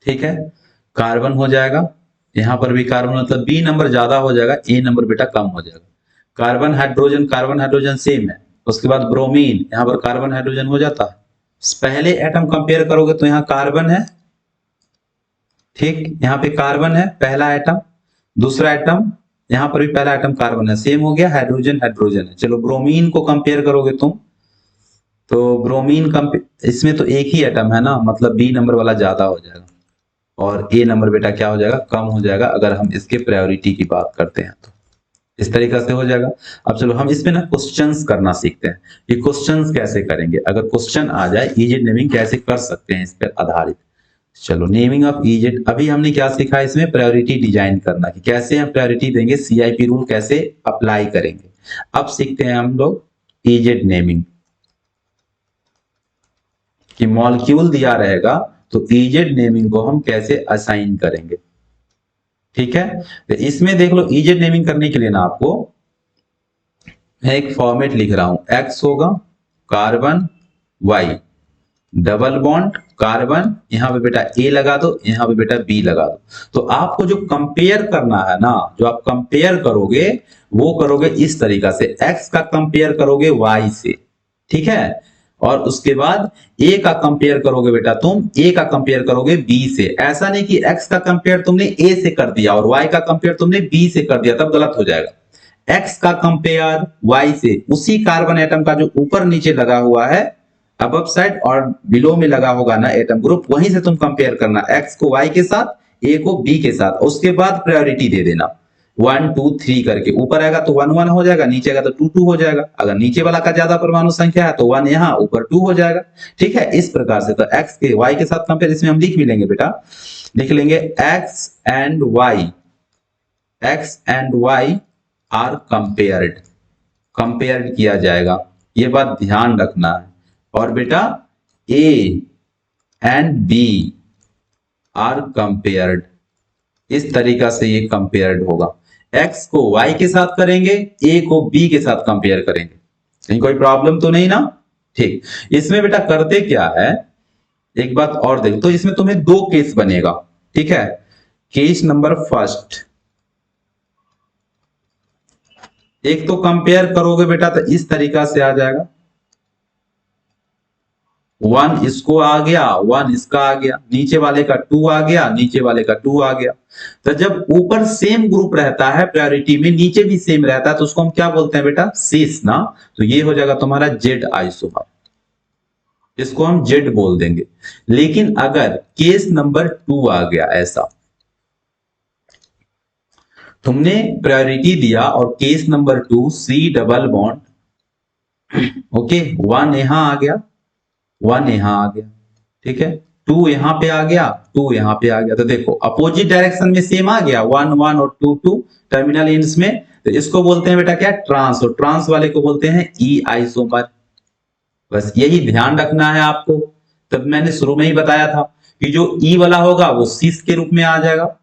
ठीक है, कार्बन हो जाएगा, यहाँ पर भी कार्बन, मतलब बी नंबर ज्यादा हो जाएगा, ए नंबर बेटा कम हो जाएगा। कार्बन हाइड्रोजन सेम है, उसके बाद ब्रोमीन, यहाँ पर कार्बन हाइड्रोजन हो जाता है। पहले एटम कंपेयर करोगे तो यहाँ कार्बन है, ठीक, यहाँ पे कार्बन है पहला एटम, दूसरा एटम, यहाँ पर भी पहला एटम कार्बन है, सेम हो गया, हाइड्रोजन है। चलो ब्रोमीन को कंपेयर करोगे तुम, तो ब्रोमीन इसमें तो एक ही एटम है ना, मतलब बी नंबर वाला ज्यादा हो जाएगा और ए नंबर बेटा क्या हो जाएगा, कम हो जाएगा, अगर हम इसके प्रायोरिटी की बात करते हैं तो इस तरीका से हो जाएगा। अब चलो हम इसमें ना क्वेश्चंस करना सीखते हैं कि क्वेश्चंस कैसे करेंगे, अगर क्वेश्चन आ जाए इजेड नेमिंग कैसे कर सकते हैं इस पर आधारित। चलो नेमिंग ऑफ इजेड, अभी हमने क्या सीखा इसमें, प्रायोरिटी डिजाइन करना कि कैसे हम प्रायोरिटी देंगे, सीआईपी रूल कैसे अप्लाई करेंगे। अब सीखते हैं हम लोग इजेड नेमिंग कि मॉलिक्यूल दिया रहेगा तो इजेड नेमिंग को हम कैसे असाइन करेंगे। ठीक है, तो इसमें देख लो इजेड नेमिंग करने के लिए ना आपको मैं एक फॉर्मेट लिख रहा हूं, एक्स होगा carbon Y double bond carbon, यहां पे बेटा ए लगा दो, यहां पे बेटा बी लगा दो। तो आपको जो कंपेयर करना है ना, जो आप कंपेयर करोगे वो करोगे इस तरीका से, एक्स का कंपेयर करोगे वाई से, ठीक है, और उसके बाद ए का कंपेयर करोगे बेटा तुम, ए का कंपेयर करोगे बी से। ऐसा नहीं कि एक्स का कंपेयर तुमने ए से कर दिया और वाई का कंपेयर तुमने बी से कर दिया, तब गलत हो जाएगा। एक्स का कंपेयर वाई से, उसी कार्बन एटम का जो ऊपर नीचे लगा हुआ है अबव साइड और बिलो में लगा होगा ना एटम ग्रुप, वहीं से तुम कंपेयर करना, एक्स को वाई के साथ, ए को बी के साथ, उसके बाद प्रायोरिटी दे देना 1 2 3 करके। ऊपर आएगा तो 1 1 हो जाएगा, नीचे आएगा तो 2 2 हो जाएगा। अगर नीचे वाला का ज्यादा परमाणु संख्या है तो 1 यहाँ ऊपर 2 हो जाएगा। ठीक है, इस प्रकार से। तो एक्स के वाई के साथ कंपेयर, इसमें हम लिख भी लेंगे बेटा, लिख लेंगे X and Y, X and Y are compared, compared किया जाएगा, ये बात ध्यान रखना है। और बेटा A and B are compared, इस तरीका से ये कंपेयर्ड होगा। एक्स को वाई के साथ करेंगे, ए को बी के साथ कंपेयर करेंगे, कहीं कोई प्रॉब्लम तो नहीं ना। ठीक, इसमें बेटा करते क्या है, एक बात और देखो, तो इसमें तुम्हें दो केस बनेगा। ठीक है, केस नंबर फर्स्ट, एक तो कंपेयर करोगे बेटा तो इस तरीका से आ जाएगा, 1 इसको आ गया, 1 इसका आ गया, नीचे वाले का 2 आ गया, नीचे वाले का 2 आ गया। तो जब ऊपर सेम ग्रुप रहता है प्रायोरिटी में, नीचे भी सेम रहता है, तो उसको हम क्या बोलते हैं बेटा, सिस ना। तो ये हो जाएगा तुम्हारा जेड आइसोमर, इसको हम जेड बोल देंगे। लेकिन अगर केस नंबर 2 आ गया, ऐसा तुमने प्रायोरिटी दिया और case number 2 C double bond, okay, 1 यहां आ गया, 1 यहां आ गया, ठीक है, 2 यहां पे आ गया, 2 यहां पे आ गया। तो देखो अपोजिट डायरेक्शन में सेम आ गया, 1 1 और 2 2 टर्मिनल एंड्स में। तो इसको बोलते हैं बेटा क्या, ट्रांस, और ट्रांस वाले को बोलते हैं ई आइसोमर। बस यही ध्यान रखना है आपको। तब मैंने शुरू में ही बताया था कि जो ई वाला होगा वो सिस के रूप में आ जाएगा,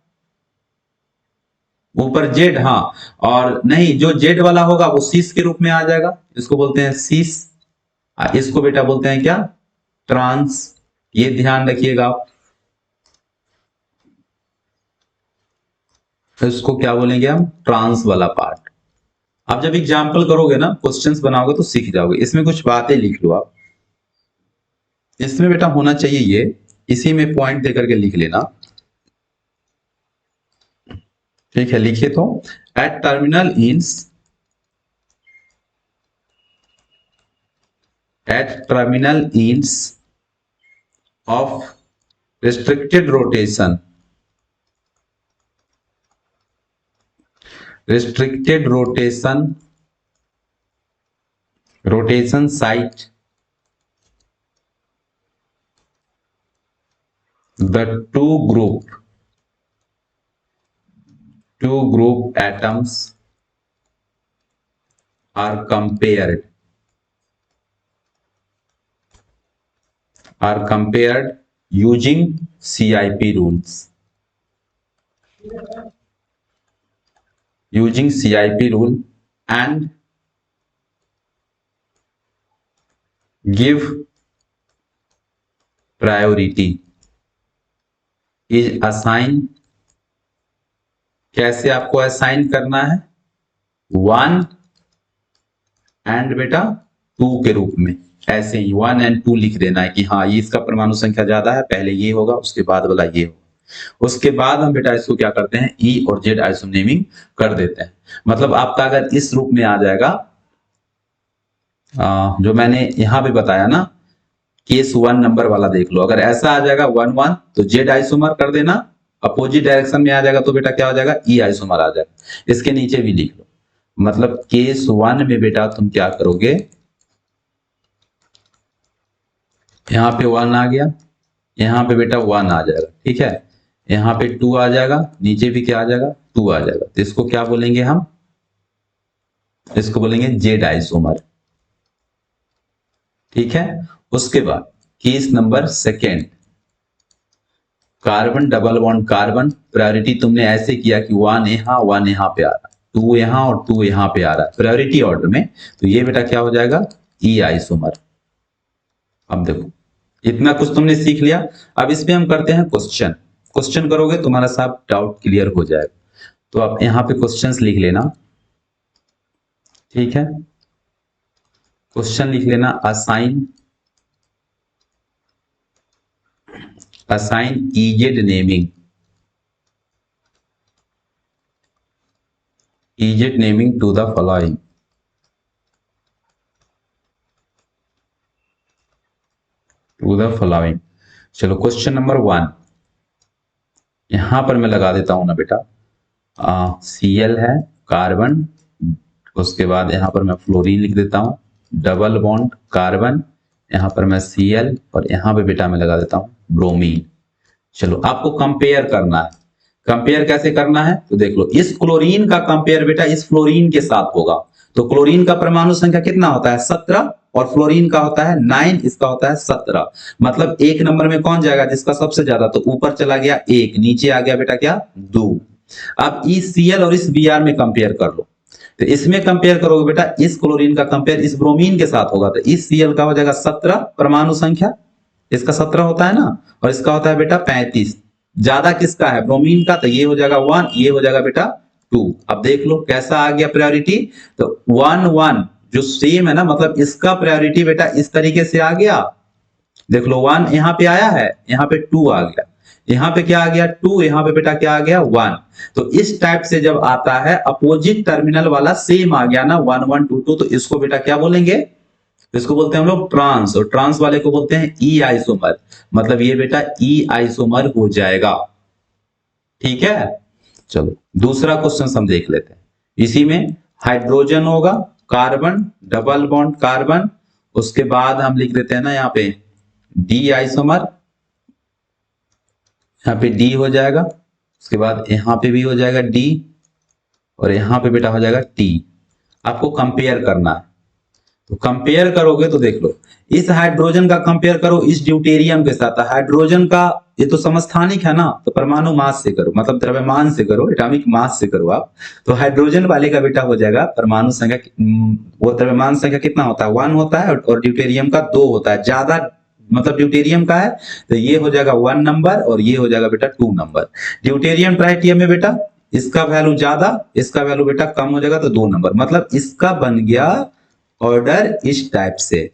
ऊपर जेड, हाँ, और नहीं, जो जेड वाला होगा वो सिस के रूप में आ जाएगा, इसको बोलते हैं सिस। इसको बेटा बोलते हैं क्या, ट्रांस, ये ध्यान रखिएगा। तो इसको क्या बोलेंगे हम, ट्रांस वाला पार्ट। आप जब एग्जाम्पल करोगे ना, क्वेश्चंस बनाओगे तो सीख जाओगे। इसमें कुछ बातें लिख लो आप, इसमें बेटा होना चाहिए ये, इसी में पॉइंट देकर के लिख लेना। ठीक है, लिखिए तो, एट टर्मिनल इंस, at terminal ends of restricted rotation, restricted rotation site, the two group atoms are compared using CIP rules, using CIP rule, and give priority is assign, कैसे आपको असाइन करना है, 1 एंड बेटा 2 के रूप में। ऐसे ही 1 एंड 2 लिख देना है कि हाँ ये इसका परमाणु संख्या ज्यादा है, पहले ये होगा उसके बाद वाला ये होगा। उसके बाद हम बेटा इसको क्या करते हैं, ई और जेड आइसोनेमिंग कर देते हैं। मतलब आपका अगर इस रूप में आ जाएगा, जो मैंने यहाँ पे बताया ना, केस 1 नंबर वाला देख लो। अगर ऐसा आ जाएगा 1 1 तो जेड आइसोमर कर देना, अपोजिट डायरेक्शन में आ जाएगा तो बेटा क्या हो जाएगा, ई आइसोमर आ जाएगा। इसके नीचे भी लिख लो, मतलब केस 1 में बेटा तुम क्या करोगे, यहाँ पे 1 आ गया, यहाँ पे बेटा 1 आ जाएगा, ठीक है, यहाँ पे 2 आ जाएगा, नीचे भी क्या आ जाएगा, 2 आ जाएगा। तो इसको क्या बोलेंगे हम, इसको बोलेंगे जेड आइसोमर, ठीक है। उसके बाद case number second, carbon double bond carbon, priority तुमने ऐसे किया कि 1 यहाँ 1 यहाँ पे आ रहा है, 2 यहाँ और 2 यहाँ पे आ रहा है प्रायोरिटी ऑर्डर में, तो ये बेटा क्या हो जाएगा, ई आइसोमर। अब देखो इतना कुछ तुमने सीख लिया। अब इसमें हम करते हैं क्वेश्चन, क्वेश्चन करोगे तुम्हारा सब डाउट क्लियर हो जाएगा। तो आप यहाँ पे क्वेश्चंस लिख लेना, ठीक है। क्वेश्चन लिख लेना, assign EZ naming, EZ naming to the following, to the following. चलो क्वेश्चन नंबर 1 यहां पर मैं लगा देता हूं ना बेटा, Cl है कार्बन, उसके बाद यहां पर मैं फ्लोरीन लिख देता हूं, डबल बॉन्ड कार्बन, यहां पर मैं Cl और यहां पे बेटा मैं लगा देता हूं ब्रोमीन। चलो आपको कंपेयर करना है, कंपेयर कैसे करना है तो देख लो, इस क्लोरीन का कंपेयर बेटा इस फ्लोरीन के साथ होगा। तो क्लोरीन का परमाणु संख्या कितना होता है, 17, और फ्लोरीन का होता है 9, इसका होता है 17। मतलब एक नंबर में कौन जाएगा, जिसका सबसे ज्यादा, तो ऊपर चला गया 1, नीचे आ गया बेटा क्या, 2। अब इस Cl और इस Br में कंपेयर कर लो, तो इसमें कंपेयर करोगे बेटा, इस क्लोरीन का कंपेयर इस ब्रोमीन के साथ होगा, तो इस Cl का हो जाएगा 17 परमाणु संख्या, इसका 17 होता है ना, और इसका होता है बेटा 35। ज्यादा किसका है, ब्रोमीन का, तो ये हो जाएगा 1, ये हो जाएगा बेटा 2। अब देख लो कैसा आ गया प्रायोरिटी, तो 1 1 जो सेम है ना, मतलब इसका प्रायोरिटी बेटा इस तरीके से आ गया। देख लो 1 यहाँ पे आया है, यहाँ पे 2 आ गया, यहाँ पे क्या आ गया 2, यहाँ पे बेटा क्या आ गया 1। तो इस टाइप से जब आता है अपोजिट टर्मिनल वाला सेम आ गया ना, 1 1 2 2, तो इसको बेटा क्या बोलेंगे, इसको बोलते हैं हम लोग ट्रांस, और ट्रांस वाले को बोलते हैं ई आइसोमर। मतलब ये बेटा ई आइसोमर हो जाएगा, ठीक है। चलो दूसरा क्वेश्चन हम देख लेते हैं। इसी में हाइड्रोजन होगा, कार्बन डबल बॉन्ड कार्बन, उसके बाद हम लिख देते हैं ना यहाँ पे डी आइसोमर, यहाँ पे डी हो जाएगा, उसके बाद यहाँ पे भी हो जाएगा डी, और यहाँ पे बेटा हो जाएगा टी। आपको कंपेयर करना है, तो कंपेयर करोगे तो देख लो, इस हाइड्रोजन का कंपेयर करो इस ड्यूटेरियम के साथ। हाइड्रोजन का ये तो समस्थानिक है ना, तो परमाणु मास से करो, मतलब द्रव्यमान से करो, एटॉमिक मास से करो आप। तो हाइड्रोजन वाले का बेटा हो जाएगा परमाणु संख्या, वो द्रव्यमान संख्या कितना होता है, 1 होता है, और ड्यूटेरियम का 2 होता है। ज्यादा मतलब ड्यूटेरियम का है, तो ये हो जाएगा 1 नंबर, और ये हो जाएगा बेटा 2 नंबर। ड्यूटेरियम ट्राइटियम में बेटा इसका वैल्यू ज्यादा, इसका वैल्यू बेटा कम हो जाएगा, तो 2 नंबर। मतलब इसका बन गया ऑर्डर इस टाइप से,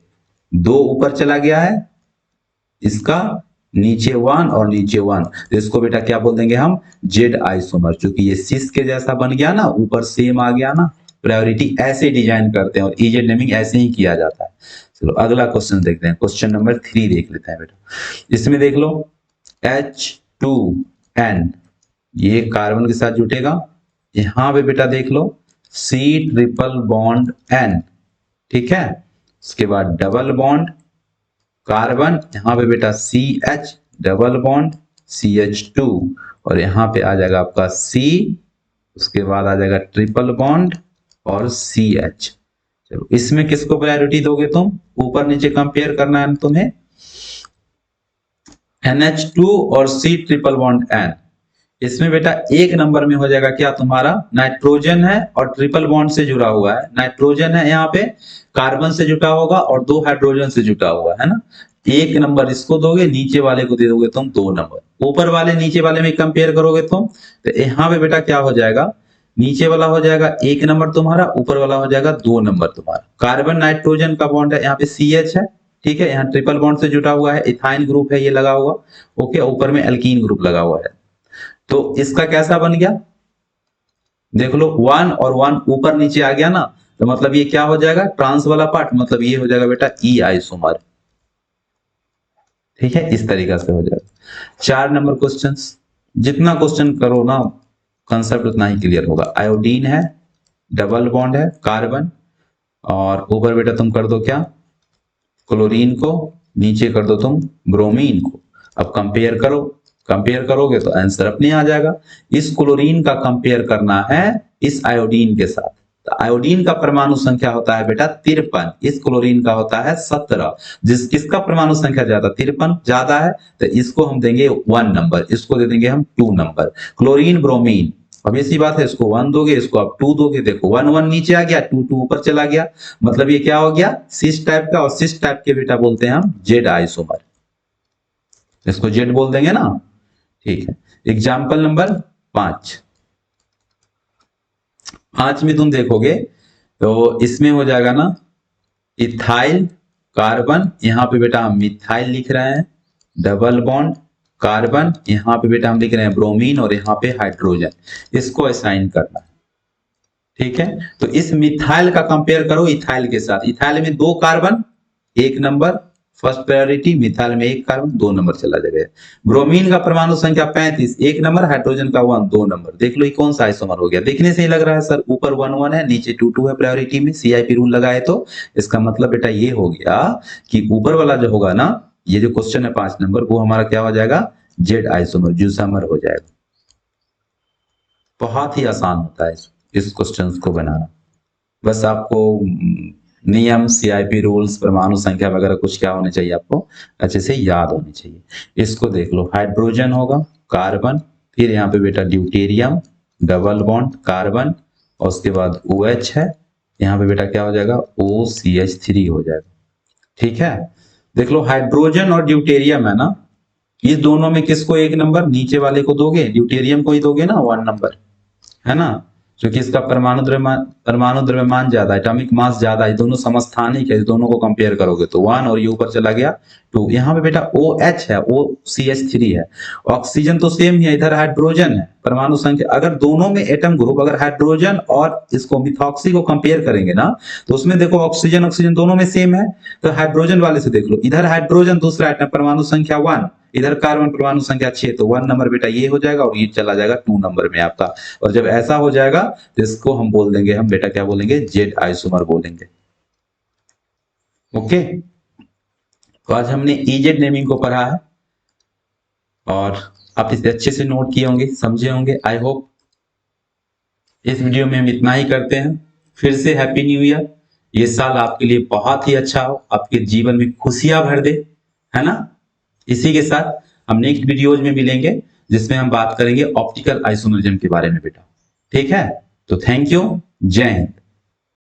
2 ऊपर चला गया है, इसका नीचे 1 और नीचे 1, तो इसको बेटा क्या बोल देंगे हम, जेड आइसोमर। चूंकि ये सिस के जैसा बन गया ना, ऊपर सेम आ गया ना, प्रायोरिटी ऐसे डिजाइन करते हैं, और इजेड नेमिंग ऐसे ही किया जाता है। चलो अगला क्वेश्चन देखते हैं, क्वेश्चन नंबर 3 देख लेते हैं बेटा। इसमें देख लो H2N, ये कार्बन के साथ जुटेगा, यहां पे बेटा देख लो C ट्रिपल बॉन्ड N, ठीक है। उसके बाद डबल बॉन्ड कार्बन, यहां पे बेटा CH डबल बॉन्ड CH2, और यहां पे आ जाएगा आपका C, उसके बाद आ जाएगा ट्रिपल बॉन्ड और CH। चलो इसमें किसको प्रायोरिटी दोगे तुम, ऊपर नीचे कंपेयर करना है तुम्हें, NH2 और C ट्रिपल बॉन्ड N। इसमें बेटा एक नंबर में हो जाएगा क्या तुम्हारा, नाइट्रोजन है और ट्रिपल बॉन्ड से जुड़ा हुआ है, नाइट्रोजन है यहाँ पे, कार्बन से जुटा होगा, और 2 हाइड्रोजन से जुटा हुआ है ना। एक नंबर इसको दोगे, नीचे वाले को दे दोगे तुम 2 नंबर। ऊपर वाले नीचे वाले में कंपेयर करोगे तुम, तो यहाँ पे बेटा क्या हो जाएगा, नीचे वाला हो जाएगा 1 नंबर तुम्हारा, ऊपर वाला हो जाएगा 2 नंबर तुम्हारा। कार्बन नाइट्रोजन का बॉन्ड है, यहाँ पे CH है, ठीक है, यहाँ ट्रिपल बॉन्ड से जुटा हुआ है, इथाइन ग्रुप है ये लगा हुआ, ओके, ऊपर में एल्कीन ग्रुप लगा हुआ है। तो इसका कैसा बन गया, देख लो 1 और 1 ऊपर नीचे आ गया ना, तो मतलब ये क्या हो जाएगा, ट्रांस वाला पार्ट, मतलब ये हो जाएगा बेटा ई आइसोमर। ठीक है, इस तरीका से हो जाएगा। 4 नंबर क्वेश्चन, जितना क्वेश्चन करो ना कंसेप्ट उतना ही क्लियर होगा। आयोडीन है, डबल बॉन्ड है कार्बन, और ऊपर बेटा तुम कर दो क्या, क्लोरीन को, नीचे कर दो तुम ब्रोमीन को। अब कंपेयर करो, कंपेयर करोगे तो आंसर अपने आ जाएगा। इस क्लोरीन का कंपेयर करना है इस आयोडीन के साथ। तो आयोडीन का परमाणु संख्या होता है बेटा 53, इस क्लोरीन का होता है 17। किसका परमाणु संख्या ज्यादा, 53 ज्यादा है, तो इसको हम देंगे 1 नंबर, इसको दे देंगे हम 2 नंबर। क्लोरीन ब्रोमीन, अब ऐसी बात है, इसको 1 दोगे, इसको आप 2 दोगे। देखो 1 1 नीचे आ गया, 2 2 ऊपर चला गया, मतलब ये क्या हो गया, सिस टाइप का। और सिस टाइप के बेटा बोलते हैं हम जेड आइसोमर, इसको जेड बोल देंगे ना। ठीक है, एग्जाम्पल नंबर 5। 5 में तुम देखोगे तो इसमें हो जाएगा ना इथाइल कार्बन, यहां पे बेटा हम मिथाइल लिख रहे हैं, डबल बॉन्ड कार्बन, यहां पे बेटा हम लिख रहे हैं ब्रोमीन, और यहां पे हाइड्रोजन, इसको असाइन करना है। ठीक है, तो इस मिथाइल का कंपेयर करो इथाइल के साथ। इथाइल में 2 carbon 1 number, first priority. Methyl में 1 कार्बन 2 नंबर चला जाएगा। ब्रोमीन का परमाणु संख्या 35 1 नंबर, हाइड्रोजन का 1 2 नंबर। देख लो ये कौन सा आइसोमर हो गया, देखने से ही लग रहा है सर ऊपर 1 1 है, नीचे 2 2 है प्रायोरिटी में, सीआईपी रूल लगाए तो इसका मतलब बेटा ये हो गया कि ऊपर वाला जो होगा ना, ये जो क्वेश्चन है 5 नंबर, वो हमारा क्या हो जाएगा, जेड आइसोमर ज्यूसमर हो जाएगा। बहुत ही आसान होता है इस क्वेश्चन को बनाना, बस आपको नियम, सीआईपी रूल्स, परमाणु संख्या वगैरह कुछ क्या होने चाहिए, आपको अच्छे से याद होनी चाहिए। इसको देख लो, हाइड्रोजन होगा, कार्बन, फिर यहाँ पे बेटा ड्यूटेरियम, डबल बॉन्ड कार्बन, और उसके बाद OH है, यहाँ पे बेटा क्या हो जाएगा, OCH3 हो जाएगा। ठीक है, देख लो हाइड्रोजन और ड्यूटेरियम है ना, इस दोनों में किसको 1 नंबर, नीचे वाले को दोगे, ड्यूटेरियम को ही दोगे ना 1 नंबर, है ना, क्योंकि इसका परमाणु द्रव्यमान ज्यादा, एटॉमिक मास ज्यादा है, दोनों समस्थानिक है, इस दोनों को कंपेयर करोगे तो 1, और ये ऊपर चला गया 2। यहाँ पे बेटा OH है, OCH3 है, ऑक्सीजन तो सेम ही है, इधर हाइड्रोजन है। परमाणु संख्या अगर दोनों में एटम ग्रुप, अगर हाइड्रोजन और इसको मिथॉक्सी को कंपेयर करेंगे ना, तो उसमें देखो ऑक्सीजन ऑक्सीजन दोनों में सेम है, तो हाइड्रोजन वाले से देख लो, इधर हाइड्रोजन दूसरा एटम परमाणु संख्या 1, इधर कार्बन परमाणु संख्या 6, तो 1 नंबर बेटा ये हो जाएगा, और ये चला जाएगा 2 नंबर में आपका। और जब ऐसा हो जाएगा तो इसको हम बोल देंगे, हम बेटा क्या बोलेंगे, जेड आइसोमर बोलेंगे। ओके, तो आज हमने इजेड नेमिंग को पढ़ा है, और आप इसे अच्छे से नोट किए होंगे, समझे होंगे, आई होप। इस वीडियो में हम इतना ही करते हैं। फिर से हैप्पी न्यू ईयर, ये साल आपके लिए बहुत ही अच्छा हो, आपके जीवन में खुशियां भर दे, है ना। इसी के साथ हम नेक्स्ट वीडियोज में मिलेंगे, जिसमें हम बात करेंगे ऑप्टिकल आइसोमरिज्म के बारे में बेटा। ठीक है, तो थैंक यू, जय हिंद।